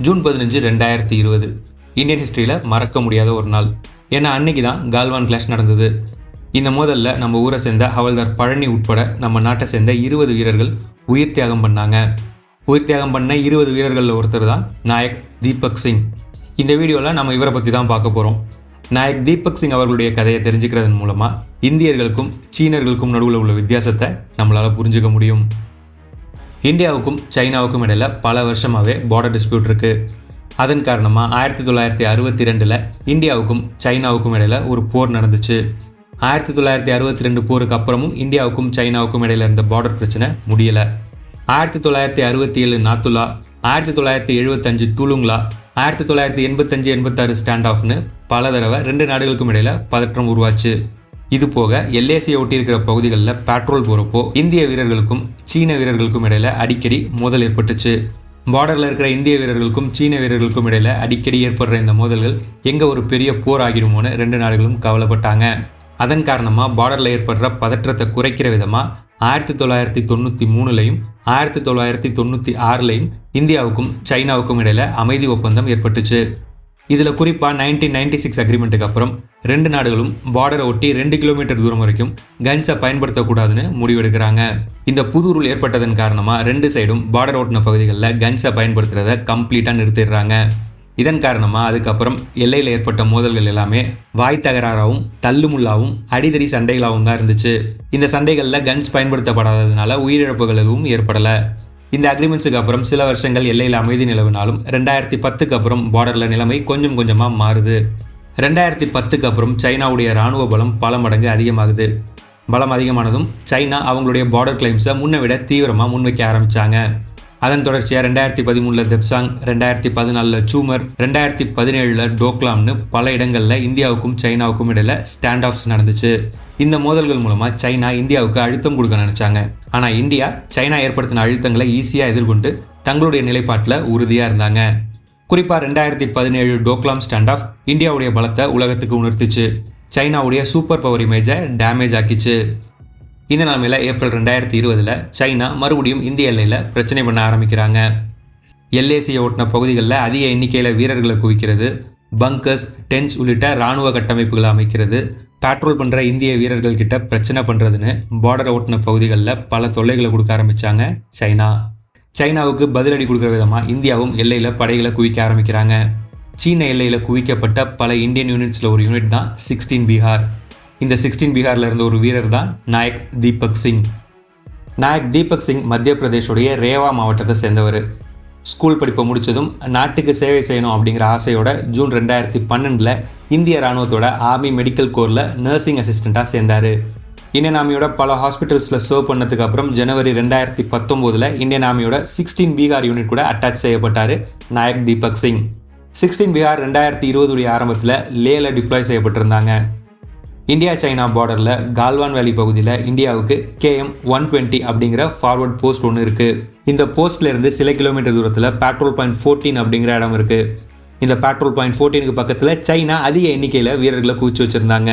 June 15, 2020 Indian ஹிஸ்ட்ரியில் மறக்க முடியாத ஒரு நாள். ஏன்னா அன்னைக்கு தான் கால்வான் கிளாஷ் நடந்தது. இந்த மோதலில் நம்ம ஊரை சேர்ந்த ஹவல்தார் பழனி உட்பட நம்ம நாட்டை சேர்ந்த 20 வீரர்கள் உயிர் தியாகம் பண்ணாங்க. உயிர் தியாகம் பண்ண 20 வீரர்களில் ஒருத்தர் தான் நாயக் தீபக் சிங். இந்த வீடியோவில் நம்ம இவரை பற்றி தான் பார்க்க போகிறோம். நாயக் தீபக் சிங் அவர்களுடைய கதையை தெரிஞ்சுக்கிறதன் மூலமாக இந்தியர்களுக்கும் சீனர்களுக்கும் நடுவில் உள்ள வித்தியாசத்தை நம்மளால் புரிஞ்சுக்க முடியும். இந்தியாவுக்கும் சைனாவுக்கும் இடையில் பல வருஷமாகவே பார்டர் டிஸ்பியூட் இருக்குது. அதன் காரணமாக 1962 இந்தியாவுக்கும் சைனாவுக்கும் இடையில் ஒரு போர் நடந்துச்சு. 1962 போருக்கு அப்புறமும் இந்தியாவுக்கும் சைனாவுக்கும் இடையில் இருந்த பார்டர் பிரச்சனை முடியலை. 1967 நாத்துலா, 1975 துலுங்லா, 1985-86 ஸ்டாண்ட் ஆஃப்னு பல தடவை ரெண்டு நாடுகளுக்கும் இடையில் பதற்றம் உருவாச்சு. இது போக எல்ஏசியை ஒட்டி இருக்கிற பகுதிகளில் பேட்ரோல் போகிறப்போ இந்திய வீரர்களுக்கும் சீன வீரர்களுக்கும் இடையில் அடிக்கடி மோதல் ஏற்பட்டுச்சு. பார்டரில் இருக்கிற இந்திய வீரர்களுக்கும் சீன வீரர்களுக்கும் இடையில் அடிக்கடி ஏற்படுற இந்த மோதல்கள் எங்கே ஒரு பெரிய போர் ஆகிடுமோன்னு ரெண்டு நாடுகளும் கவலைப்பட்டாங்க. அதன் காரணமாக பார்டரில் ஏற்படுற பதற்றத்தை குறைக்கிற விதமாக 1993 1996 இந்தியாவுக்கும் சைனாவுக்கும் இடையில் அமைதி ஒப்பந்தம் ஏற்பட்டுச்சு. இதில் குறிப்பாக 1996 அக்ரிமெண்ட்டுக்கு அப்புறம் ரெண்டு நாடுகளும் பார்டரை ஒட்டி 2 கிலோமீட்டர் தூரம் வரைக்கும் கன்ஸை பயன்படுத்தக்கூடாதுன்னு முடிவெடுக்கிறாங்க. இந்த புது ரூல் ஏற்பட்டதன் காரணமாக ரெண்டு சைடும் பார்டர் ஓட்டின பகுதிகளில் கன்ஸை பயன்படுத்துறத கம்ப்ளீட்டாக நிறுத்திடுறாங்க. இதன் காரணமாக அதுக்கப்புறம் எல்லையில் ஏற்பட்ட மோதல்கள் எல்லாமே வாய் தகராறாகவும் தள்ளுமுள்ளாகவும் அடிதடி சண்டைகளாகவும் தான் இருந்துச்சு. இந்த சண்டைகளில் கன்ஸ் பயன்படுத்தப்படாததுனால உயிரிழப்புகள் எதுவும் ஏற்படலை. இந்த அக்ரிமெண்ட்ஸுக்கு அப்புறம் சில வருஷங்கள் எல்லையில் அமைதி நிலவினாலும் 2010 அப்புறம் பார்டரில் நிலைமை கொஞ்சம் கொஞ்சமாக மாறுது. 2010 அப்புறம் சைனாவுடைய இராணுவ பலம் பல மடங்கு அதிகமாகுது. பலம் அதிகமானதும் சைனா அவங்களுடைய பார்டர் கிளைம்ஸை முன்னை விட தீவிரமாக முன்வைக்க ஆரம்பித்தாங்க. அதன் தொடர்ச்சியாக 2013 தெப்சாங், 2014 சூமர், 2017 டோக்லாம்னு பல இடங்களில் இந்தியாவுக்கும் சைனாவுக்கும் இடையில் ஸ்டாண்ட் ஆஃப்ஸ் நடந்துச்சு. இந்த மோதல்கள் மூலமாக சைனா இந்தியாவுக்கு அழுத்தம் கொடுக்க நினச்சாங்க. ஆனால் இந்தியா சைனா ஏற்படுத்தின அழுத்தங்களை ஈஸியாக எதிர்கொண்டு தங்களுடைய நிலைப்பாட்டில் உறுதியாக இருந்தாங்க. குறிப்பாக 2017 டோக்லாம் ஸ்டாண்ட் ஆஃப் இந்தியாவுடைய பலத்தை உலகத்துக்கு உணர்த்துச்சு. சைனாவுடைய சூப்பர் பவர் இமேஜை டேமேஜ் ஆக்கிச்சு. இந்த நிலைமையில் ஏப்ரல் 2020 சைனா மறுபடியும் இந்திய எல்லையில் பிரச்சனை பண்ண ஆரம்பிக்கிறாங்க. எல்ஏசியை ஓட்டின பகுதிகளில் அதிக எண்ணிக்கையில் வீரர்களை குவிக்கிறது, பங்கர்ஸ், டென்ஸ் உள்ளிட்ட இராணுவ கட்டமைப்புகளை அமைக்கிறது, பேட்ரோல் பண்ணுற இந்திய வீரர்கள் கிட்ட பிரச்சனை பண்ணுறதுன்னு பார்டரை ஓட்டின பகுதிகளில் பல தொல்லைகளை கொடுக்க ஆரம்பித்தாங்க சைனா. சைனாவுக்கு பதிலடி கொடுக்குற விதமாக இந்தியாவும் எல்லையில் படைகளை குவிக்க ஆரம்பிக்கிறாங்க. சீன எல்லையில் குவிக்கப்பட்ட பல இந்தியன் யூனிட்ஸில் ஒரு யூனிட் தான் 16 பீகார். இந்த 16 பீகாரில் இருந்த ஒரு வீரர் தான் நாயக் தீபக் சிங். நாயக் தீபக் சிங் மத்திய பிரதேஷோடைய ரேவா மாவட்டத்தை சேர்ந்தவர். ஸ்கூல் படிப்பை முடித்ததும் நாட்டுக்கு சேவை செய்யணும் அப்படிங்கிற ஆசையோட ஜூன் 2012 இந்திய இராணுவத்தோட ஆர்மி மெடிக்கல் கோரில் நர்சிங் அசிஸ்டண்ட்டாக சேர்ந்தார். இந்தியன் ஆர்மியோட பல ஹாஸ்பிட்டல்ஸில் சர்வ் பண்ணதுக்கு அப்புறம் ஜனவரி 2019 இந்தியன் ஆர்மியோட 16 பீகார் யூனிட் கூட அட்டாச் செய்யப்பட்டார் நாயக் தீபக் சிங். 16 பீகார் 2020 ஆரம்பத்தில் லேல டிப்ளாய் செய்யப்பட்டிருந்தாங்க. இந்தியா சைனா பார்டரில் கால்வான் வேலி பகுதியில் இந்தியாவுக்கு KM-120 அப்படிங்கிற ஃபார்வர்ட் போஸ்ட் ஒன்று இருக்குது. இந்த போஸ்ட்லேருந்து சில கிலோமீட்டர் தூரத்தில் பேட்ரோல் பாயிண்ட் 14 அப்படிங்கிற இடம் இருக்குது. இந்த பேட்ரோல் பாயிண்ட் 14க்கு பக்கத்தில் சைனா அதிக எண்ணிக்கையில் வீரர்களை குவிச்சு வச்சுருந்தாங்க.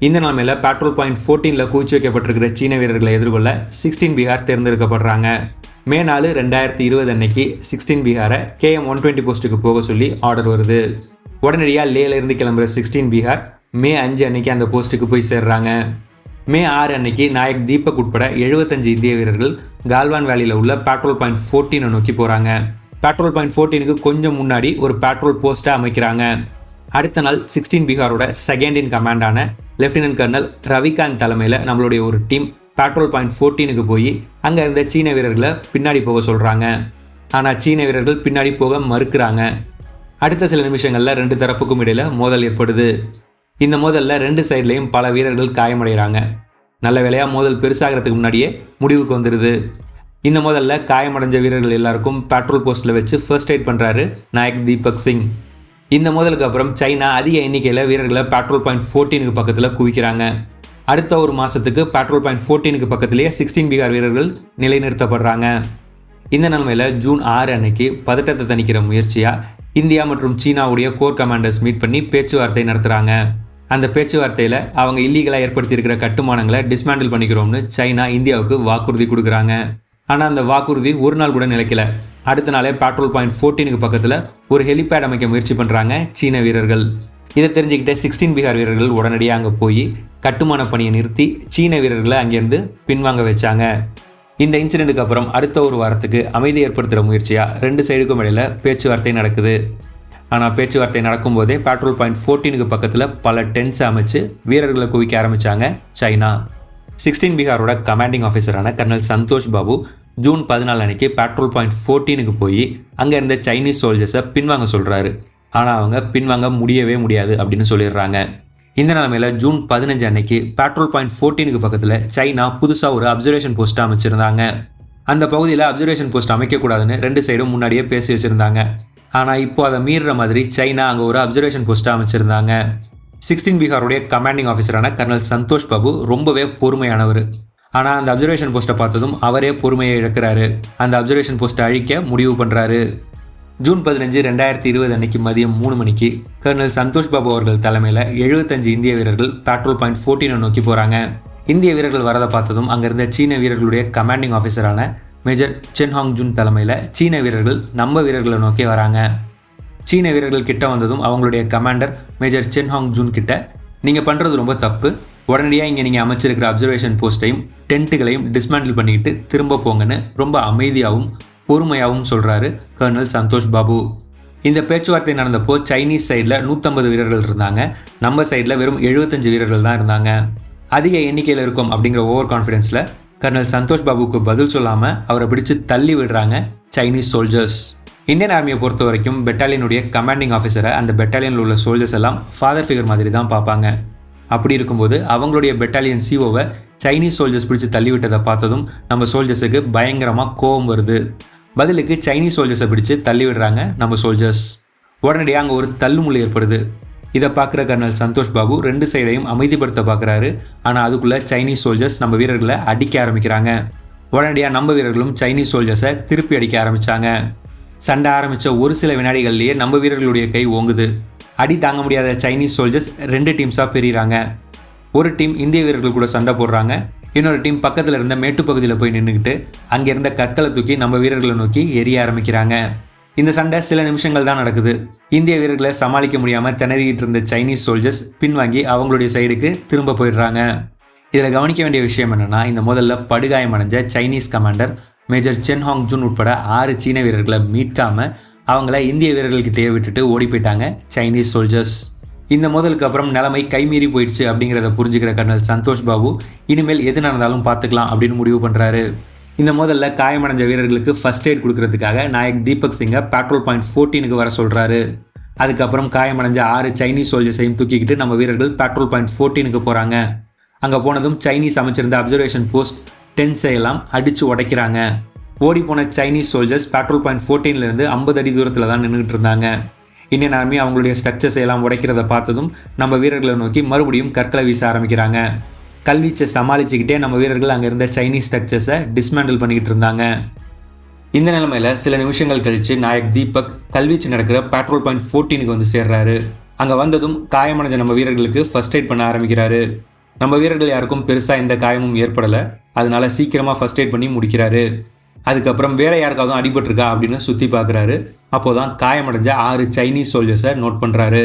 இந்த நிலைமையில் பேட்ரோல் பாயிண்ட் 14 குவிச்சு வைக்கப்பட்டிருக்கிற சீன வீரர்களை எதிர்கொள்ள 16 பீகார் தேர்ந்தெடுக்கப்படுறாங்க. மே 4, 2020 அன்னைக்கு 16 பீகாரை KM-120 போஸ்ட்டுக்கு போக சொல்லி ஆர்டர் வருது. உடனடியாக லேலேருந்து கிளம்புற 16 பீகார் மே 5 அன்னைக்கு அந்த போஸ்ட்டுக்கு போய் சேர்றாங்க. மே 6 அன்னைக்கு நாயக் தீபக் உட்பட 75 இந்திய வீரர்கள் கால்வான் வேலியில் உள்ள பேட்ரோல் பாயிண்ட் 14 நோக்கி போகிறாங்க. பேட்ரோல் பாயிண்ட் 14க்கு கொஞ்சம் முன்னாடி ஒரு பேட்ரோல் போஸ்ட்டை அமைக்கிறாங்க. அடுத்த நாள் 16 பீகாரோட செகண்ட் இன் கமாண்டான லெஃப்டினன்ட் கர்னல் ரவிகாந்த் தலைமையில் நம்மளுடைய ஒரு டீம் பேட்ரோல் பாயிண்ட் 14க்கு போய் அங்கே இருந்த சீன வீரர்களை பின்னாடி போக சொல்கிறாங்க. ஆனால் சீன வீரர்கள் பின்னாடி போக மறுக்கிறாங்க. அடுத்த சில நிமிஷங்களில் ரெண்டு தரப்புக்கும் இடையில் மோதல் ஏற்படுது. இந்த மோதலில் ரெண்டு சைட்லேயும் பல வீரர்கள் காயமடைகிறாங்க. நல்ல வேளையாக மோதல் பெருசாகிறதுக்கு முன்னாடியே முடிவுக்கு வந்துடுது. இந்த மோதலில் காயமடைஞ்ச வீரர்கள் எல்லாருக்கும் பேட்ரோல் போஸ்ட்டில் வச்சு ஃபர்ஸ்ட் எய்ட் பண்ணுறாரு நாயக் தீபக் சிங். இந்த மோதலுக்கு அப்புறம் சைனா அதிக எண்ணிக்கையில் வீரர்களை பேட்ரோல் பாயிண்ட் 14க்கு பக்கத்தில் குவிக்கிறாங்க. அடுத்த ஒரு மாதத்துக்கு பேட்ரோல் பாயிண்ட் 14க்கு பக்கத்திலேயே 16 பீகார் வீரர்கள் நிலைநிறுத்தப்படுறாங்க. இந்த நிலைமையில் ஜூன் 6 அன்னைக்கு பதட்டத்தை தணிக்கிற முயற்சியாக இந்தியா மற்றும் சீனாவுடைய கோர் கமாண்டர்ஸ் மீட் பண்ணி பேச்சுவார்த்தை நடத்துகிறாங்க. அந்த பேச்சுவார்த்தையில் அவங்க இல்லீகலாக ஏற்படுத்தியிருக்கிற கட்டுமானங்களை டிஸ்மேண்டில் பண்ணிக்கிறோம்னு சைனா இந்தியாவுக்கு வாக்குறுதி கொடுக்குறாங்க. ஆனால் அந்த வாக்குறுதி ஒரு நாள் கூட நிலைக்கல. அடுத்த நாளே பேட்ரோல் பாயிண்ட் 14க்கு பக்கத்தில் ஒரு ஹெலிபேட் அமைக்க முயற்சி பண்ணுறாங்க சீன வீரர்கள். இதை தெரிஞ்சுக்கிட்ட 16 பீகார் வீரர்கள் உடனடியாக அங்கே போய் கட்டுமான பணியை நிறுத்தி சீன வீரர்களை அங்கேருந்து பின்வாங்க வச்சாங்க. இந்த இன்சிடென்ட்டுக்கு அப்புறம் அடுத்த ஒரு வாரத்துக்கு அமைதி ஏற்படுத்துகிற முயற்சியாக 2 சைடுக்கும் இடையில் பேச்சுவார்த்தை நடக்குது. ஆனால் பேச்சுவார்த்தை நடக்கும்போதே பேட்ரோல் பாயிண்ட் 14க்கு பக்கத்தில் பல டென்ட்ஸை அமைச்சு வீரர்களை குவிக்க ஆரம்பித்தாங்க சைனா. 16 பீகாரோட கமாண்டிங் ஆஃபீஸரான கர்னல் சந்தோஷ் பாபு ஜூன் 14 அன்னைக்கு பேட்ரோல் பாயிண்ட் 14க்கு போய் அங்கே இருந்த சைனீஸ் சோல்ஜர்ஸை பின்வாங்க சொல்கிறாரு. ஆனால் அவங்க பின்வாங்க முடியவே முடியாது அப்படின்னு சொல்லிடுறாங்க. இந்த நிலைமையில் ஜூன் 15 அன்னைக்கு பேட்ரோல் பாயிண்ட் 14க்கு பக்கத்தில் சைனா புதுசாக ஒரு அப்சர்வேஷன் போஸ்ட்டை அமைச்சிருந்தாங்க. அந்த பகுதியில் அப்சர்வேஷன் போஸ்ட் அமைக்கக்கூடாதுன்னு 2 சைடும் முன்னாடியே பேசி வச்சுருந்தாங்க. ஆனால் இப்போ அதை மீறுற மாதிரி சைனா அங்கே ஒரு அப்சர்வேஷன் போஸ்ட்டை அமைச்சிருந்தாங்க. 16 பீகாருடைய கமாண்டிங் ஆஃபீஸரான கர்னல் சந்தோஷ் பாபு ரொம்பவே பொறுமையானவர். ஆனால் அந்த அப்சர்வேஷன் போஸ்ட்டை பார்த்ததும் அவரே பொறுமையை இழக்கிறாரு. அந்த அப்சர்வேஷன் போஸ்ட்டை அழிக்க முடிவு பண்ணுறாரு. ஜூன் 15, 2020 அன்னைக்கு மதியம் 3 மணிக்கு கர்னல் சந்தோஷ் பாபு அவர்கள் தலைமையில் 75 இந்திய வீரர்கள் பேட்ரோல் பாயிண்ட் 14 நோக்கி போகிறாங்க. இந்திய வீரர்கள் வரதை பார்த்ததும் அங்கிருந்த சீன வீரர்களுடைய கமாண்டிங் ஆஃபீஸரான மேஜர் சென் ஹாங் ஜூன் தலைமையில் சீன வீரர்கள் நம்ம வீரர்களை நோக்கி வராங்க. சீன வீரர்கள் கிட்ட வந்ததும் அவங்களுடைய கமாண்டர் மேஜர் சென் ஹாங் ஜூன் கிட்ட, நீங்கள் பண்ணுறது ரொம்ப தப்பு, உடனடியாக இங்கே நீங்கள் அமைச்சிருக்கிற அப்சர்வேஷன் போஸ்ட்டையும் டென்ட்டுகளையும் டிஸ்மேண்டில் பண்ணிக்கிட்டு திரும்ப போங்கன்னு ரொம்ப அமைதியாகவும் பொறுமையாகவும் சொல்கிறாரு கர்னல் சந்தோஷ் பாபு. இந்த பேச்சுவார்த்தை நடந்தப்போ சைனீஸ் சைடில் 150 வீரர்கள் இருந்தாங்க. நம்ம சைடில் வெறும் 75 வீரர்கள் தான் இருந்தாங்க. அதிக எண்ணிக்கையில் இருக்கும் அப்படிங்கிற ஓவர் கான்ஃபிடென்ஸில் கர்னல் சந்தோஷ் பாபுக்கு பதில் சொல்லாமல் அவரை பிடிச்சு தள்ளி விடுறாங்க சைனீஸ் சோல்ஜர்ஸ். இந்தியன் ஆர்மியை பொறுத்த வரைக்கும் பெட்டாலியனுடைய கமாண்டிங் ஆஃபீஸரை அந்த பெட்டாலியனில் உள்ள சோல்ஜர்ஸ் எல்லாம் ஃபாதர் ஃபிகர் மாதிரி தான் பார்ப்பாங்க. அப்படி இருக்கும்போது அவங்களுடைய பெட்டாலியன் சிஓவை சைனீஸ் சோல்ஜர்ஸ் பிடிச்சி தள்ளிவிட்டதை பார்த்ததும் நம்ம சோல்ஜர்ஸுக்கு பயங்கரமாக கோபம் வருது. பதிலுக்கு சைனீஸ் சோல்ஜர்ஸை பிடிச்சி தள்ளி விடுறாங்க நம்ம சோல்ஜர்ஸ். உடனடியாக அங்கே ஒரு தள்ளுமுள்ளு ஏற்படுது. இதை பார்க்குற கர்னல் சந்தோஷ் பாபு 2 சைடையும் அமைதிப்படுத்த பார்க்குறாரு. ஆனால் அதுக்குள்ளே சைனீஸ் சோல்ஜர்ஸ் நம்ம வீரர்களை அடிக்க ஆரம்பிக்கிறாங்க. உடனடியாக நம்ம வீரர்களும் சைனீஸ் சோல்ஜர்ஸை திருப்பி அடிக்க ஆரம்பித்தாங்க. சண்டை ஆரம்பித்த ஒரு சில வினாடிகள்லேயே நம்ம வீரர்களுடைய கை ஓங்குது. அடி தாங்க முடியாத சைனீஸ் சோல்ஜர்ஸ் 2 டீம்ஸாக பிரிகிறாங்க. ஒரு டீம் இந்திய வீரர்கள் கூட சண்டை போடுறாங்க. இன்னொரு டீம் பக்கத்தில் இருந்த மேட்டுப்பகுதியில் போய் நின்றுக்கிட்டு அங்கே இருந்த கற்களை தூக்கி நம்ம வீரர்களை நோக்கி எரிய ஆரம்பிக்கிறாங்க. இந்த சண்டை சில நிமிஷங்கள் தான் நடக்குது. இந்திய வீரர்களை சமாளிக்க முடியாமல் திணறிக்கிட்டு இருந்த சைனீஸ் சோல்ஜர்ஸ் பின்வாங்கி அவங்களுடைய சைடுக்கு திரும்ப போயிடுறாங்க. இதில் கவனிக்க வேண்டிய விஷயம் என்னென்னா, இந்த முதல்ல படுகாயமடைஞ்ச சைனீஸ் கமாண்டர் மேஜர் சென் ஹாங் ஜூன் உட்பட 6 சீன வீரர்களை மீட்காமல் அவங்கள இந்திய வீரர்கள்கிட்டயே விட்டுட்டு ஓடி போயிட்டாங்க சைனீஸ் சோல்ஜர்ஸ். இந்த மோதலுக்கு அப்புறம் நிலைமை கைமீறி போயிடுச்சு அப்படிங்கிறத புரிஞ்சுக்கிற கர்னல் சந்தோஷ் பாபு இனிமேல் எது நடந்தாலும் பார்த்துக்கலாம் அப்படின்னு முடிவு பண்ணுறாரு. இந்த மோதல்ல காயமடைஞ்ச வீரர்களுக்கு ஃபர்ஸ்ட் எய்ட் கொடுக்கறதுக்காக நாயக் தீபக் சிங்கை பேட்ரோல் பாயிண்ட் 14க்கு வர சொல்கிறாரு. அதுக்கப்புறம் காயமடைஞ்ச 6 சைனீஸ் சோல்ஜர்ஸையும் தூக்கிக்கிட்டு நம்ம வீரர்கள் பேட்ரோல் பாயிண்ட் 14க்கு போகிறாங்க. அங்கே போனதும் சைனீஸ் அமைச்சிருந்த அப்சர்வேஷன் போஸ்ட் டென்ட்ஸை எல்லாம் அடித்து உடைக்கிறாங்க. ஓடிப்போன சைனீஸ் சோல்ஜர்ஸ் பேட்ரோல் பாயிண்ட் 14லேருந்து 50 அடி தூரத்தில் தான் நின்றுட்டு இருந்தாங்க. இந்தியன் ஆர்மி அவங்களுடைய ஸ்ட்ரக்சர்ஸ் எல்லாம் உடைக்கிறத பார்த்ததும் நம்ம வீரர்களை நோக்கி மறுபடியும் கற்களை வீச ஆரம்பிக்கிறாங்க. கல்வீச்சை சமாளிச்சுக்கிட்டே நம்ம வீரர்கள் அங்கே இருந்த சைனீஸ் ஸ்ட்ரக்சர்ஸை டிஸ்மேண்டில் பண்ணிக்கிட்டு இருந்தாங்க. இந்த நிலைமையில் சில நிமிஷங்கள் கழித்து நாயக் தீபக் கல்வீச்சு நடக்கிற பேட்ரோல் பாயிண்ட் 14க்கு வந்து சேர்றாரு. அங்கே வந்ததும் காயமடைஞ்ச நம்ம வீரர்களுக்கு ஃபர்ஸ்ட் எய்ட் பண்ண ஆரம்பிக்கிறாரு. நம்ம வீரர்கள் யாருக்கும் பெருசாக எந்த காயமும் ஏற்படலை. அதனால சீக்கிரமாக ஃபர்ஸ்ட் எய்ட் பண்ணி முடிக்கிறாரு. அதுக்கப்புறம் வேற யாருக்காவது அடிபட்டிருக்கா அப்படின்னு சுற்றி பார்க்குறாரு. அப்போதான் காயமடைஞ்ச 6 சைனீஸ் சோல்ஜர்ஸை நோட் பண்ணுறாரு.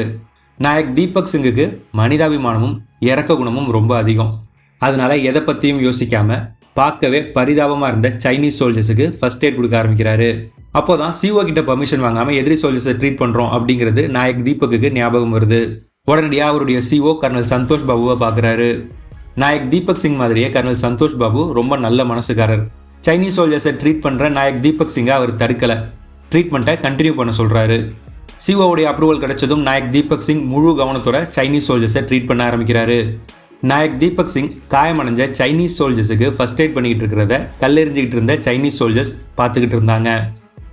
நாயக் தீபக் சிங்குக்கு மனிதாபிமானமும் இறக்க குணமும் ரொம்ப அதிகம். அதனால எதை பற்றியும் யோசிக்காமல் பார்க்கவே பரிதாபமாக இருந்த சைனீஸ் சோல்ஜர்ஸுக்கு ஃபர்ஸ்ட் எய்ட் கொடுக்க ஆரம்பிக்கிறாரு. அப்போதான் சிஓ கிட்ட பர்மிஷன் வாங்காமல் எதிரி சோல்ஜர்ஸை ட்ரீட் பண்ணுறோம் அப்படிங்கிறது நாயக் தீபக்கு ஞாபகம் வருது. உடனடியாக அவருடைய சிஓ கர்னல் சந்தோஷ் பாபுவை பார்க்குறாரு. நாயக் தீபக் சிங் மாதிரியே கர்னல் சந்தோஷ் பாபு ரொம்ப நல்ல மனசுக்காரர். சைனீஸ் சோல்ஜர்ஸை ட்ரீட் பண்ணுற நாயக் தீபக் சிங்கை அவர் தடுக்கலை. ட்ரீட்மெண்ட்டை கண்டினியூ பண்ண சொல்கிறாரு. சிஓவுடைய அப்ரூவல் கிடைச்சதும் நாயக் தீபக் சிங் முழு கவனத்தோட சைனீஸ் சோல்ஜர்ஸை ட்ரீட் பண்ண ஆரம்பிக்கிறாரு. நாயக் தீபக் சிங் காயமடைஞ்ச சைனீஸ் சோல்ஜர்ஸுக்கு ஃபர்ஸ்ட் எய்ட் பண்ணிக்கிட்டு இருக்கிறத கல்லெறிஞ்சிக்கிட்டு இருந்த சைனீஸ் சோல்ஜர்ஸ் பார்த்துக்கிட்டு இருந்தாங்க.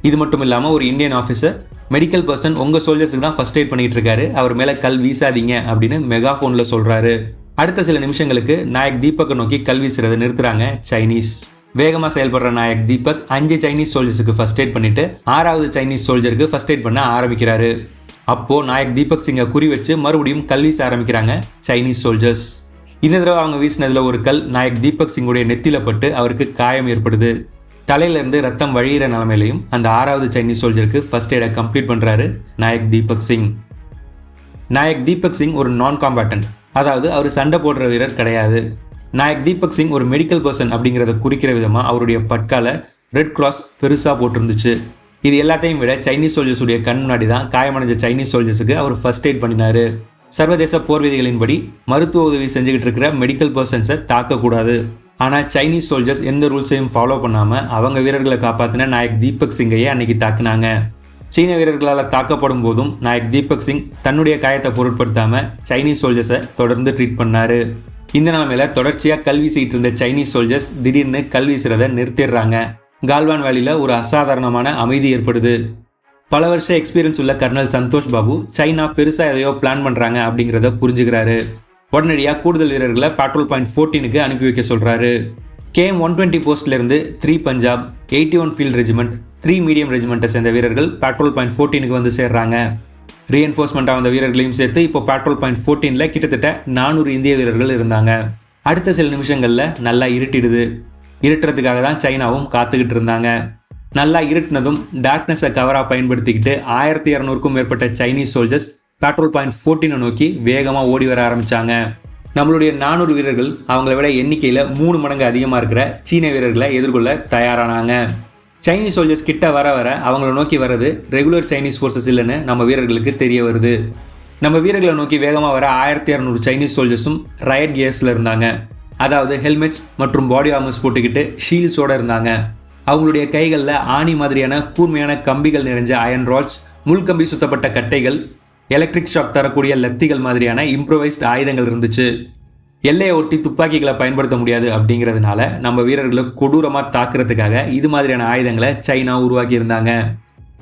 இது மட்டும் இல்லாமல் ஒரு இந்தியன் ஆஃபீஸர் மெடிக்கல் பர்சன் உங்கள் சோல்ஜர்ஸுக்கு தான் ஃபர்ஸ்ட் எய்ட் பண்ணிகிட்டு இருக்காரு, அவர் மேலே கல் வீசாதீங்க அப்படின்னு மெகாஃபோனில் சொல்கிறாரு. அடுத்த சில நிமிஷங்களுக்கு நாயக் தீபக்கை நோக்கி கல் வீசுறதை நிறுத்துறாங்க சைனீஸ். வேகமாக செயல்படுற நாயக் தீபக் 5 சைனீஸ் சோல்ஜர்ஸுக்கு ஃபர்ஸ்ட் எய்ட் பண்ணிட்டு 6வது சைனீஸ் சோல்ஜருக்கு ஃபர்ஸ்ட் எய்ட் பண்ண ஆரம்பிக்கிறாரு. அப்போது நாயக் தீபக் சிங்கை குறி வச்சு மறுபடியும் கல் வீச ஆரம்பிக்கிறாங்க சைனீஸ் சோல்ஜர்ஸ். இந்த தடவை அவங்க வீசினதில் ஒரு கல் நாயக் தீபக் சிங்குடைய நெத்தியில் பட்டு அவருக்கு காயம் ஏற்படுது. தலையிலேருந்து ரத்தம் வழிகிற நிலைமையிலையும் அந்த 6வது சைனீஸ் சோல்ஜருக்கு ஃபர்ஸ்ட் எய்டை கம்ப்ளீட் பண்ணுறாரு நாயக் தீபக் சிங். நாயக் தீபக் சிங் ஒரு நான் காம்பேட்டன்ட், அதாவது அவர் சண்டை போடுற வீரர் கிடையாது. நாயக் தீபக் சிங் ஒரு மெடிக்கல் பர்சன் அப்படிங்கிறத குறிக்கிற விதமாக அவருடைய பட்கால ரெட் கிராஸ் பெருசாக போட்டிருந்துச்சு. இது எல்லாத்தையும் விட சைனீஸ் சோல்ஜர்ஸுடைய கண் முன்னாடி தான் காயமடைஞ்ச சைனீஸ் சோல்ஜர்ஸுக்கு அவர் ஃபர்ஸ்ட் எய்ட் பண்ணினார். சர்வதேச போர் விதிகளின்படி மருத்துவ உதவி செஞ்சுக்கிட்டு இருக்கிற மெடிக்கல் பர்சன்ஸை தாக்கக்கூடாது. ஆனால் சைனீஸ் சோல்ஜர்ஸ் எந்த ரூல்ஸையும் ஃபாலோ பண்ணாமல் அவங்க வீரர்களை காப்பாற்றின நாயக் தீபக் சிங்கையே அன்னைக்கு தாக்குனாங்க. சீன வீரர்களால் தாக்கப்படும் போதும் நாயக் தீபக் சிங் தன்னுடைய காயத்தை பொருட்படுத்தாமல் சைனீஸ் சோல்ஜர்ஸை தொடர்ந்து ட்ரீட் பண்ணார். இந்த நிலைமையில தொடர்ச்சியாக கல் வீசிட்டு இருந்த சைனீஸ் சோல்ஜர்ஸ் திடீர்னு கல் வீசுறதை நிறுத்திடுறாங்க. கால்வான் வேலியில் ஒரு அசாதாரணமான அமைதி ஏற்படுது. பல வருஷ எக்ஸ்பீரியன்ஸ் உள்ள கர்னல் சந்தோஷ் பாபு சைனா பெருசாக எதையோ பிளான் பண்ணுறாங்க அப்படிங்கிறத புரிஞ்சுக்கிறாரு. உடனடியாக கூடுதல் வீரர்களை பேட்ரோல் பாயிண்ட் 14க்கு அனுப்பி வைக்க சொல்கிறாரு. KM 120 போஸ்ட்லேருந்து 3 பஞ்சாப், 81 ஃபீல்ட் ரெஜிமெண்ட், 3 மீடியம் ரெஜிமெண்ட்டை சேர்ந்த வீரர்கள் பேட்ரோல் பாயிண்ட் 14க்கு வந்து சேர்றாங்க. ரீஎன்ஃபோர்ஸ்மெண்ட்டாக வந்த வீரர்களையும் சேர்த்து இப்போ பேட்ரோல் பாயிண்ட் 14ல் கிட்டத்தட்ட 400 இந்திய வீரர்கள் இருந்தாங்க. அடுத்த சில நிமிஷங்களில் நல்லா இருட்டிடுது. இருட்டுறதுக்காக தான் சைனாவும் காத்துக்கிட்டு இருந்தாங்க. நல்லா இருட்டினதும் டார்க்னஸை கவராக பயன்படுத்திக்கிட்டு 1200க்கும் மேற்பட்ட சைனீஸ் சோல்ஜர்ஸ் பேட்ரோல் பாயிண்ட் 14 நோக்கி வேகமாக ஓடி வர ஆரம்பித்தாங்க. நம்மளுடைய 400 வீரர்கள் அவங்கள விட எண்ணிக்கையில் 3 மடங்கு அதிகமாக இருக்கிற சீன வீரர்களை எதிர்கொள்ள தயாரானாங்க. சைனீஸ் சோல்ஜர்ஸ் கிட்ட வர வர அவங்கள நோக்கி வர்றது ரெகுலர் சைனீஸ் ஃபோர்ஸஸ் இல்லைன்னு நம்ம வீரர்களுக்கு தெரிய வருது. நம்ம வீரர்களை நோக்கி வேகமாக வர 1200 சைனீஸ் சோல்ஜர்ஸும் ரயட் கியர்ஸில் இருந்தாங்க. அதாவது ஹெல்மெட்ஸ் மற்றும் பாடி ஆர்மர்ஸ் போட்டுக்கிட்டு ஷீல்ட்ஸோடு இருந்தாங்க. அவங்களுடைய கைகளில் ஆணி மாதிரியான கூர்மையான கம்பிகள் நிறைஞ்ச அயன் ராட்ஸ், முள்கம்பி சுத்தப்பட்ட கட்டைகள், எலக்ட்ரிக் ஷாக் தரக்கூடிய லத்திகள் மாதிரியான இம்ப்ரோவைஸ்ட் ஆயுதங்கள் இருந்துச்சு. எல்லையை ஒட்டி துப்பாக்கிகளை பயன்படுத்த முடியாது அப்படிங்கிறதுனால நம்ம வீரர்களை கொடூரமாக தாக்குறதுக்காக இது மாதிரியான ஆயுதங்களை சைனா உருவாக்கி இருந்தாங்க.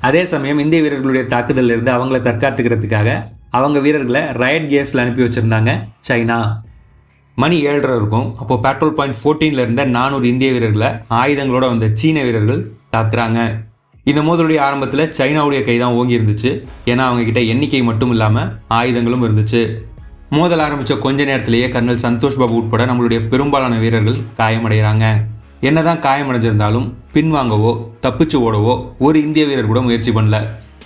அதே சமயம் இந்திய வீரர்களுடைய தாக்குதலில் இருந்து அவங்கள தற்காத்துக்கிறதுக்காக அவங்க வீரர்களை ரயட் கியர்ஸில் அனுப்பி வச்சுருந்தாங்க சைனா. மணி 7:30 இருக்கும். அப்போது பேட்ரோல் பாயிண்ட் 14ல் இருந்த 400 இந்திய வீரர்களை ஆயுதங்களோட வந்த சீன வீரர்கள் தாக்குறாங்க. இந்த மோதலுடைய ஆரம்பத்தில் சைனாவுடைய கை தான் ஓங்கி இருந்துச்சு. ஏன்னா அவங்கக்கிட்ட எண்ணிக்கை மட்டும் இல்லாமல் ஆயுதங்களும் இருந்துச்சு. மோதல் ஆரம்பித்த கொஞ்ச நேரத்திலேயே கர்னல் சந்தோஷ் பாபு உட்பட நம்மளுடைய பெரும்பாலான வீரர்கள் காயமடைகிறாங்க. என்னதான் காயமடைஞ்சிருந்தாலும் பின்வாங்கவோ தப்பிச்சு ஓடவோ ஒரு இந்திய வீரர் கூட முயற்சி பண்ணல.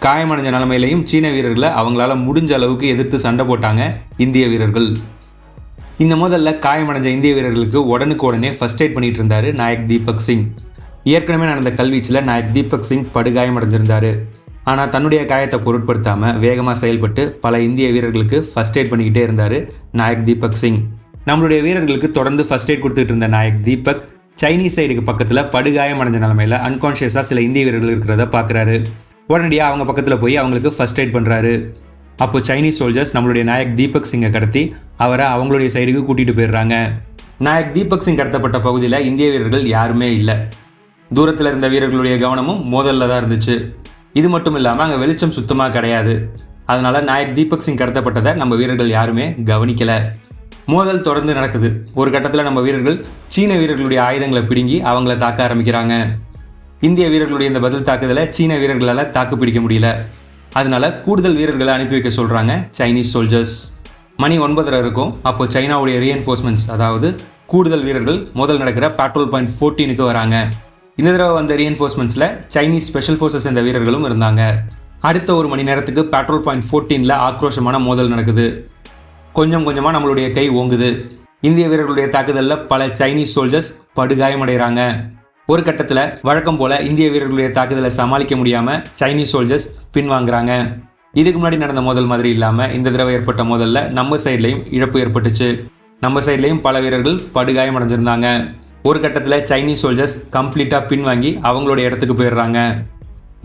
காயமடைஞ்ச நிலைமையிலையும் சீன வீரர்களை அவங்களால முடிஞ்ச அளவுக்கு எதிர்த்து சண்டை போட்டாங்க இந்திய வீரர்கள். இந்த மோதலில் காயமடைஞ்ச இந்திய வீரர்களுக்கு உடனே ஃபர்ஸ்ட் எய்ட் பண்ணிட்டு இருந்தார் நாயக் தீபக் சிங். ஏற்கனவே நடந்த கல்வீச்சில் நாயக் தீபக் சிங் படுகாயமடைஞ்சிருந்தார். ஆனால் தன்னுடைய காயத்தை பொருட்படுத்தாமல் வேகமாக செயல்பட்டு பல இந்திய வீரர்களுக்கு ஃபர்ஸ்ட் எய்ட் பண்ணிக்கிட்டே இருந்தார் நாயக் தீபக் சிங். நம்மளுடைய வீரர்களுக்கு தொடர்ந்து ஃபர்ஸ்ட் எய்ட் கொடுத்துட்டு இருந்த நாயக் தீபக் சைனீஸ் சைடுக்கு பக்கத்தில் படுகாயமடைஞ்ச நிலமையில் அன்கான்ஷியஸாக சில இந்திய வீரர்கள் இருக்கிறத பார்க்குறாரு. உடனடியாக அவங்க பக்கத்தில் போய் அவங்களுக்கு ஃபர்ஸ்ட் எய்ட் பண்ணுறாரு. அப்போ சைனீஸ் சோல்ஜர்ஸ் நம்மளுடைய நாயக் தீபக் சிங்கை கடத்தி அவரை அவங்களுடைய சைடுக்கு கூட்டிகிட்டு போயிடுறாங்க. நாயக் தீபக் சிங் கடத்தப்பட்ட பகுதியில் இந்திய வீரர்கள் யாருமே இல்லை. தூரத்தில் இருந்த வீரர்களுடைய கவனமும் மோதலில் தான் இருந்துச்சு. இது மட்டும் இல்லாமல் அங்கே வெளிச்சம் சுத்தமாக கிடையாது. அதனால் நாயக் தீபக் சிங் கடத்தப்பட்டதை நம்ம வீரர்கள் யாருமே கவனிக்கலை. மோதல் தொடர்ந்து நடக்குது. ஒரு கட்டத்தில் நம்ம வீரர்கள் சீன வீரர்களுடைய ஆயுதங்களை பிடுங்கி அவங்கள தாக்க ஆரம்பிக்கிறாங்க. இந்திய வீரர்களுடைய இந்த பதில் தாக்குதலை சீன வீரர்களால் தாக்கு பிடிக்க முடியல. அதனால கூடுதல் வீரர்களை அனுப்பி வைக்க சொல்கிறாங்க சைனீஸ் சோல்ஜர்ஸ். மணி 9:30 இருக்கும். அப்போது சைனாவுடைய ரீஎன்ஃபோர்ஸ்மெண்ட்ஸ், அதாவது கூடுதல் வீரர்கள் முதல் நடக்கிற பேட்ரோல் பாயிண்ட் 14க்கு வராங்க. இந்த தடவை வந்த ரீஎன்ஃபோர்ஸ்மெண்ட்ஸில் சைனீஸ் ஸ்பெஷல் ஃபோர்ஸஸ் சேர்ந்த வீரர்களும் இருந்தாங்க. அடுத்த 1 மணி நேரத்துக்கு பேட்ரோல் பாயிண்ட் 14ல் ஆக்ரோஷமான மோதல் நடக்குது. கொஞ்சம் கொஞ்சமாக நம்மளுடைய கை ஓங்குது. இந்திய வீரர்களுடைய தாக்குதலில் பல சைனீஸ் சோல்ஜர்ஸ் படுகாயமடைகிறாங்க. ஒரு கட்டத்தில் வழக்கம் போல் இந்திய வீரர்களுடைய தாக்குதலை சமாளிக்க முடியாமல் சைனீஸ் சோல்ஜர்ஸ் பின்வாங்குறாங்க. இதுக்கு முன்னாடி நடந்த மோதல் மாதிரி இல்லாமல் இந்த தடவை ஏற்பட்ட மோதலில் நம்ம சைட்லேயும் இழப்பு ஏற்பட்டுச்சு. நம்ம சைட்லேயும் பல வீரர்கள் படுகாயம் அடைஞ்சிருந்தாங்க. ஒரு கட்டத்தில் சைனீஸ் சோல்ஜர்ஸ் கம்ப்ளீட்டாக பின்வாங்கி அவங்களுடைய இடத்துக்கு போயிடுறாங்க.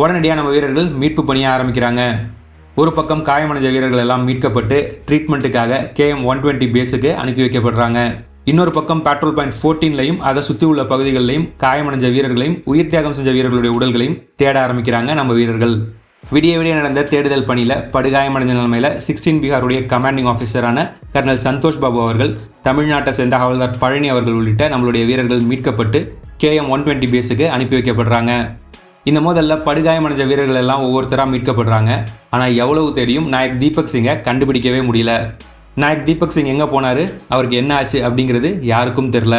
உடனடியாக நம்ம வீரர்கள் மீட்பு பணியை ஆரம்பிக்கிறாங்க. ஒரு பக்கம் காயமடைஞ்ச வீரர்கள் எல்லாம் மீட்கப்பட்டு ட்ரீட்மெண்ட்டுக்காக KM 120 பேஸுக்கு அனுப்பி வைக்கப்படுறாங்க. இன்னொரு பக்கம் பேட்ரோல் பாயிண்ட் 14லையும் அதை சுற்றி உள்ள பகுதிகளிலையும் காயமடைஞ்ச வீரர்களையும் உயிர் தியாகம் செஞ்ச வீரர்களுடைய உடல்களையும் தேட ஆரம்பிக்கிறாங்க நம்ம வீரர்கள். விடிய நடந்த தேடுதல் பணியில் படுகாயமடைஞ்ச நிலைமையில் 16 பீகாருடைய கமாண்டிங் ஆஃபீஸரான கர்னல் சந்தோஷ் பாபு அவர்கள், தமிழ்நாட்டை சேர்ந்த ஹவல்தார் பழனி அவர்கள் உள்ளிட்ட நம்மளுடைய வீரர்கள் மீட்கப்பட்டு KM 120 பேஸுக்கு அனுப்பி வைக்கப்படுறாங்க. இந்த மோதலில் படுகாயமடைஞ்ச வீரர்கள் எல்லாம் ஒவ்வொருத்தராக மீட்கப்படுறாங்க. ஆனால் எவ்வளவு தேடியும் நாயக் தீபக் சிங்கை கண்டுபிடிக்கவே முடியல. நாயக் தீபக் சிங் எங்கே போனார், அவருக்கு என்ன ஆச்சு அப்படிங்கிறது யாருக்கும் தெரில.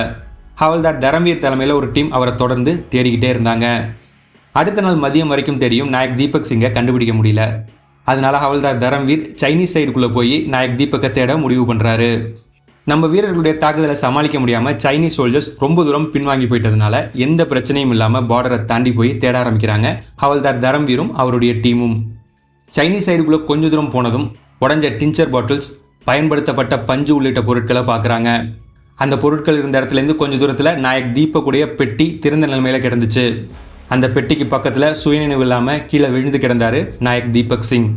ஹவல்தார் தரம்வீர் தலைமையில் ஒரு டீம் அவரை தொடர்ந்து தேடிக்கிட்டே இருந்தாங்க. அடுத்த நாள் மதியம் வரைக்கும் தேடியும் நாயக் தீபக் சிங்கை கண்டுபிடிக்க முடியல. அதனால ஹவல்தார் தரம்வீர் சைனீஸ் சைடுக்குள்ளே போய் நாயக் தீபக்கை தேட முடிவு பண்ணுறாரு. நம்ம வீரர்களுடைய தாக்குதலை சமாளிக்க முடியாமல் சைனீஸ் சோல்ஜர்ஸ் ரொம்ப தூரம் பின்வாங்கி போயிட்டதுனால எந்த பிரச்சனையும் இல்லாமல் பார்டரை தாண்டி போய் தேட ஆரம்பிக்கிறாங்க ஹவல்தார் தரம்வீரும் அவருடைய டீமும். சைனீஸ் சைடுக்குள்ளே கொஞ்ச தூரம் போனதும் உடஞ்ச டின்ச்சர் பாட்டில்ஸ், பயன்படுத்தப்பட்ட பஞ்சு உள்ளிட்ட பொருட்களை பார்க்குறாங்க. அந்த பொருட்கள் இருந்த இடத்துலேருந்து கொஞ்சம் தூரத்தில் நாயக் தீபக்குடைய பெட்டி திறந்த நிலைமையில் கிடந்துச்சு. அந்த பெட்டிக்கு பக்கத்தில் சுயநினைவு இல்லாமல் கீழே விழுந்து கிடந்தார் நாயக் தீபக் சிங்.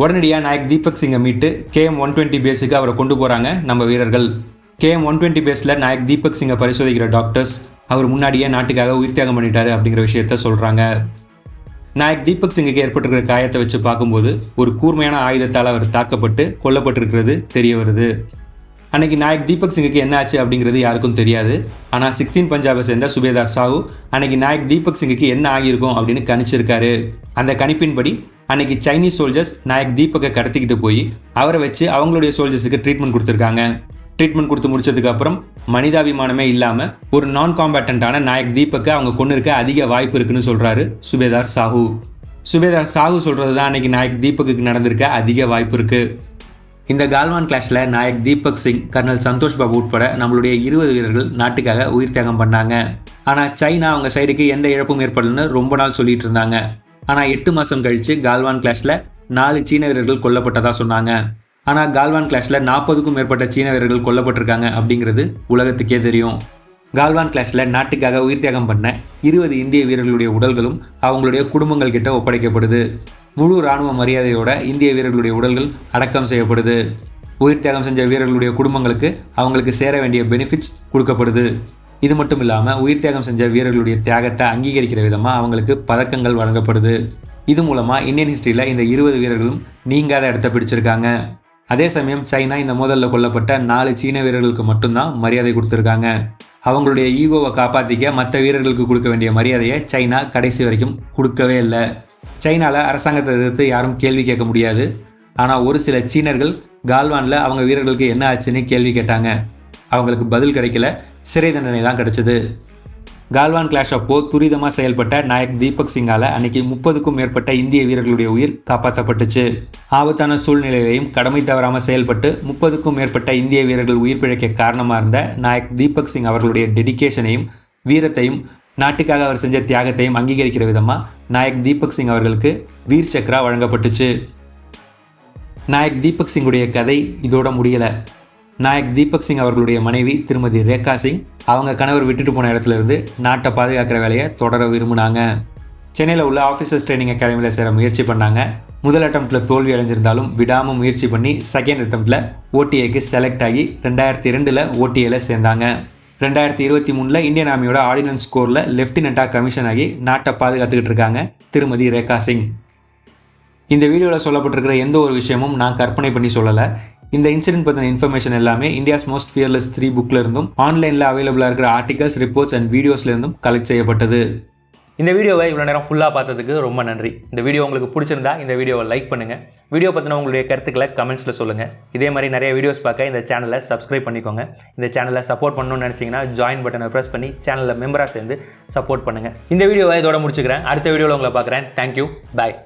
உடனடியாக நாயக் தீபக் சிங்கை மீட்டு KM-120 பேஸுக்கு அவரை கொண்டு போகிறாங்க நம்ம வீரர்கள். KM-120 பேஸில் நாயக் தீபக் சிங்கை பரிசோதிக்கிற டாக்டர்ஸ் அவர் முன்னாடியே நாட்டுக்காக உயிர் தியாகம் பண்ணிட்டாரு அப்படிங்கிற விஷயத்த சொல்கிறாங்க. நாயக் தீபக் சிங்குக்கு ஏற்பட்டிருக்கிற காயத்தை வச்சு பார்க்கும்போது ஒரு கூர்மையான ஆயுதத்தால் அவர் தாக்கப்பட்டு கொல்லப்பட்டிருக்கிறது தெரிய வருது. அன்னைக்கு நாயக் தீபக் சிங்குக்கு என்ன ஆச்சு அப்படிங்கிறது யாருக்கும் தெரியாது. ஆனால் 16 பஞ்சாபை சேர்ந்த சுபேதார் சாஹூ அன்னைக்கு நாயக் தீபக் சிங்குக்கு என்ன ஆகியிருக்கும் அப்படின்னு கணிச்சிருக்காரு. அந்த கணிப்பின்படி அன்னைக்கு சைனீஸ் சோல்ஜர்ஸ் நாயக் தீபக்கை கடத்திக்கிட்டு போய் அவரை வச்சு அவங்களுடைய சோல்ஜர்ஸுக்கு ட்ரீட்மெண்ட் கொடுத்துருக்காங்க. ட்ரீட்மெண்ட் கொடுத்து முடிச்சதுக்கு அப்புறம் மனிதாபிமானமே இல்லாமல் ஒரு நான் காம்பேட்டன்டான நாயக் தீபக்கை அவங்க கொண்டு இருக்க அதிக வாய்ப்பு இருக்குன்னு சொல்கிறாரு சுபேதார் சாஹூ. சுபேதார் சாஹூ சொல்கிறது தான் அன்னைக்கு நாயக் தீபக்குக்கு நடந்திருக்க அதிக வாய்ப்பு இருக்குது. இந்த கால்வான் கிளாஷில் நாயக் தீபக் சிங், கர்னல் சந்தோஷ் பாபு உட்பட நம்மளுடைய 20 வீரர்கள் நாட்டுக்காக உயிர் தியாகம் பண்ணாங்க. ஆனால் சைனா அவங்க சைடுக்கு எந்த இழப்பும் ஏற்படலன்னு ரொம்ப நாள் சொல்லிட்டு இருந்தாங்க. ஆனால் 8 மாதம் கழித்து கால்வான் கிளாஷில் 4 சீன வீரர்கள் கொல்லப்பட்டதாக சொன்னாங்க. ஆனால் கால்வான் கிளாஷில் 40க்கும் மேற்பட்ட சீன வீரர்கள் கொல்லப்பட்டிருக்காங்க அப்படிங்கிறது உலகத்துக்கே தெரியும். கால்வான் கிளாஷில் நாட்டுக்காக உயிர் தியாகம் பண்ண 20 இந்திய வீரர்களுடைய உடல்களும் அவங்களுடைய குடும்பங்கள் கிட்ட ஒப்படைக்கப்படுது. முழு இராணுவ மரியாதையோட இந்திய வீரர்களுடைய உடல்கள் அடக்கம் செய்யப்படுது. உயிர் தியாகம் செஞ்ச வீரர்களுடைய குடும்பங்களுக்கு அவங்களுக்கு சேர வேண்டிய பெனிஃபிட்ஸ் கொடுக்கப்படுது. இது மட்டும் இல்லாமல் உயிர் தியாகம் செஞ்ச வீரர்களுடைய தியாகத்தை அங்கீகரிக்கிற விதமாக அவங்களுக்கு பதக்கங்கள் வழங்கப்படுது. இது மூலமாக இந்தியன் ஹிஸ்ட்ரியில் இந்த 20 வீரர்களும் நீங்காத இடத்த பிடிச்சிருக்காங்க. அதே சமயம் சைனா இந்த மோதலில் கொல்லப்பட்ட 4 சீன வீரர்களுக்கு மட்டும்தான் மரியாதை கொடுத்துருக்காங்க. அவங்களுடைய ஈகோவை காப்பாற்றிக்க மற்ற வீரர்களுக்கு கொடுக்க வேண்டிய மரியாதையை சைனா கடைசி வரைக்கும் கொடுக்கவே இல்லை. சைனாவில் அரசாங்கத்தை எதிர்த்து யாரும் கேள்வி கேட்க முடியாது. ஆனால் ஒரு சில சீனர்கள் கால்வானில் அவங்க வீரர்களுக்கு என்ன ஆச்சுன்னு கேள்வி கேட்டாங்க. அவங்களுக்கு பதில் கிடைக்கல, சிறை தண்டனை தான் கிடைச்சது. கால்வான் கிளாஷ் அப்போ துரிதமாக செயல்பட்ட நாயக் தீபக் சிங்கால் அன்னைக்கு 30க்கும் மேற்பட்ட இந்திய வீரர்களுடைய உயிர் காப்பாற்றப்பட்டுச்சு. ஆபத்தான சூழ்நிலையிலையும் கடமை தவறாமல் செயல்பட்டு 30க்கும் மேற்பட்ட இந்திய வீரர்கள் உயிர் பிழைக்க காரணமாக இருந்த நாயக் தீபக் சிங் அவர்களுடைய டெடிகேஷனையும் வீரத்தையும் நாட்டுக்காக அவர் செஞ்ச தியாகத்தையும் அங்கீகரிக்கிற விதமாக நாயக் தீபக் சிங் அவர்களுக்கு வீர் சக்ரா வழங்கப்பட்டுச்சு. நாயக் தீபக் சிங்குடைய கதை இதோட முடியலை. நாயக் தீபக் சிங் அவர்களுடைய மனைவி திருமதி ரேகா சிங் அவங்க கணவர் விட்டுட்டு போன இடத்துல இருந்து நாட்டை பாதுகாக்கிற வேலையை தொடர விரும்பினாங்க. சென்னையில் உள்ள ஆஃபீஸர்ஸ் ட்ரைனிங் அகாடமியில் சேர முயற்சி பண்ணாங்க. முதல் அட்டம்ப்டில் தோல்வி அடைஞ்சிருந்தாலும் விடாமல் முயற்சி பண்ணி செகண்ட் அட்டம்ப்டில் OTA-க்கு செலக்ட் ஆகி 2002 OTA-ல சேர்ந்தாங்க. 2023 இந்தியன் ஆர்மியோட ஆர்டினன்ஸ் கோரில் லெஃப்டினண்ட்டாக கமிஷன் ஆகி நாட்டை பாதுகாத்துக்கிட்டு இருக்காங்க திருமதி ரேகா சிங். இந்த வீடியோவில் சொல்லப்பட்டிருக்கிற எந்த ஒரு விஷயமும் நான் கற்பனை பண்ணி சொல்லலை. இந்த இன்சிடென்ட் பற்றின இன்ஃபர்மேஷன் எல்லாமே இந்தியாஸ் மோஸ்ட் ஃபியர்லெஸ் 3 புக்கில் இருந்தும் ஆன்லைனில் அவைலபிளாக இருக்கிற ஆர்டிகல்ஸ், ரிப்போர்ட்ஸ் அண்ட் வீடியோஸ்லேருந்தும் கலெக்ட் செய்யப்பட்டது. இந்த வீடியோவை இவ்வளோ நேரம் ஃபுல்லாக பார்த்ததுக்கு ரொம்ப நன்றி. இந்த வீடியோ உங்களுக்கு பிடிச்சிருந்தா இந்த வீடியோவை லைக் பண்ணுங்கள். வீடியோ பற்றின உங்களுடைய கருத்துக்களை கமெண்ட்ஸில் சொல்லுங்கள். இதே மாதிரி நிறைய வீடியோஸ் பார்க்க இந்த சேனலை சப்ஸ்கிரைப் பண்ணிக்கோங்க. இந்த சேனலை சப்போர்ட் பண்ணணும்னு நினச்சிங்கன்னா ஜாயின் பட்டனை ப்ரெஸ் பண்ணி சேனலில் மெம்பராக சேர்ந்து சப்போர்ட் பண்ணுங்கள். இந்த வீடியோவை இதோட முடிச்சுக்கிறேன். அடுத்த வீடியோவில் உங்களை பார்க்குறேன். தேங்க்யூ, பாய்.